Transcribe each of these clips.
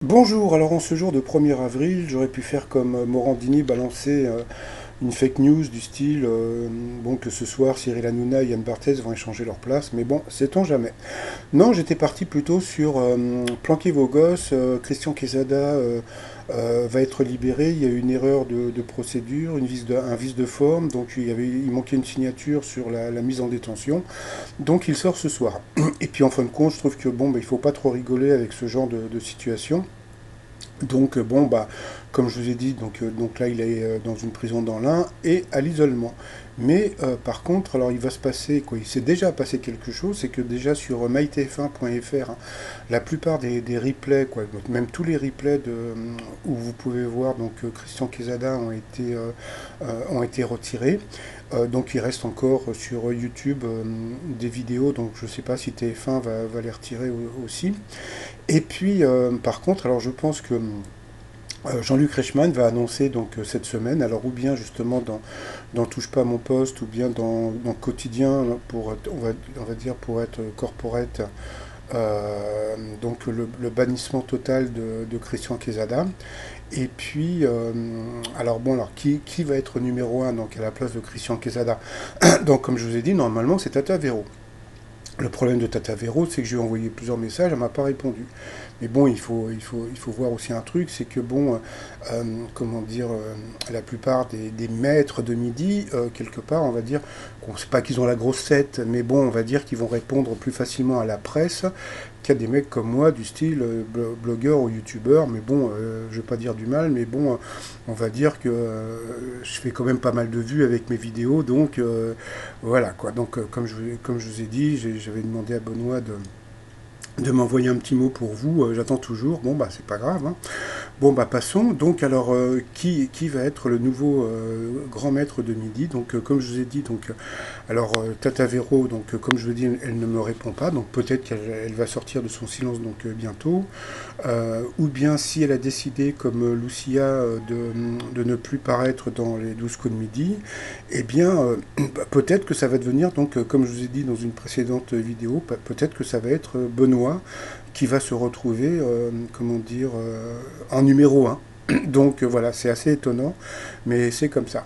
Bonjour, alors en ce jour de 1er avril, j'aurais pu faire comme Morandini, balancer une fake news du style bon, que ce soir Cyril Hanouna et Yann Barthès vont échanger leur place, mais bon, sait-on jamais. Non, j'étais parti plutôt sur planquez vos gosses, Christian Quesada va être libéré, il y a eu une erreur de procédure, un vice de forme, donc il manquait une signature sur la mise en détention, donc il sort ce soir. Et puis en fin de compte, je trouve que bon, bah, il faut pas trop rigoler avec ce genre de situation. Donc bon bah comme je vous ai dit donc là il est dans une prison dans l'Ain et à l'isolement. Mais par contre alors il va se passer quoi, il s'est déjà passé quelque chose, c'est que déjà sur mytf1.fr hein, la plupart des replays quoi, même tous les replays où vous pouvez voir donc Christian Quesada ont été retirés. Donc il reste encore sur YouTube des vidéos, donc je ne sais pas si TF1 va les retirer aussi. Et puis, par contre, alors je pense que Jean-Luc Reichmann va annoncer donc cette semaine, alors ou bien justement dans Touche pas à mon poste, ou bien dans Quotidien, on va dire pour être corporate, donc le bannissement total de Christian Quesada. Et puis, alors bon, alors qui va être numéro un donc à la place de Christian Quesada? Donc comme je vous ai dit, normalement c'est Tata Véro. Le problème de Tata Véro, c'est que je lui ai envoyé plusieurs messages, elle m'a pas répondu. Mais bon, il faut voir aussi un truc, c'est que bon, comment dire, la plupart des maîtres de midi, quelque part, on va dire, qu'on sait pas qu'ils ont la grosse tête, mais bon, on va dire qu'ils vont répondre plus facilement à la presse qu'il y a des mecs comme moi, du style blogueur ou youtubeur, mais bon, je vais pas dire du mal, mais bon, on va dire que je fais quand même pas mal de vues avec mes vidéos, donc voilà quoi. Donc comme je vous ai dit, j'avais demandé à Benoît de m'envoyer un petit mot pour vous. J'attends toujours. Bon, bah, c'est pas grave. Hein. Bon, bah, passons. Donc, alors, qui va être le nouveau grand maître de midi? Donc, comme je vous ai dit, donc, alors, Tata Véro, donc, comme je vous dis, elle ne me répond pas. Donc, peut-être qu'elle va sortir de son silence donc, bientôt. Ou bien, si elle a décidé, comme Lucia, de ne plus paraître dans les 12 coups de midi, eh bien, bah, peut-être que ça va devenir, donc, comme je vous ai dit dans une précédente vidéo, peut-être que ça va être Benoît qui va se retrouver, comment dire, en numéro un. Donc voilà, c'est assez étonnant, mais c'est comme ça.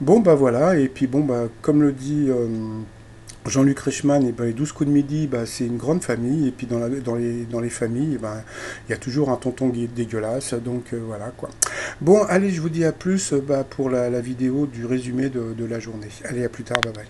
Bon bah voilà, et puis bon bah comme le dit Jean-Luc Reichmann, et ben, les 12 coups de midi, bah, c'est une grande famille, et puis dans les familles, ben, il y a toujours un tonton dégueulasse, donc voilà quoi. Bon, allez, je vous dis à plus bah, pour la vidéo du résumé de la journée. Allez, à plus tard, bye bye.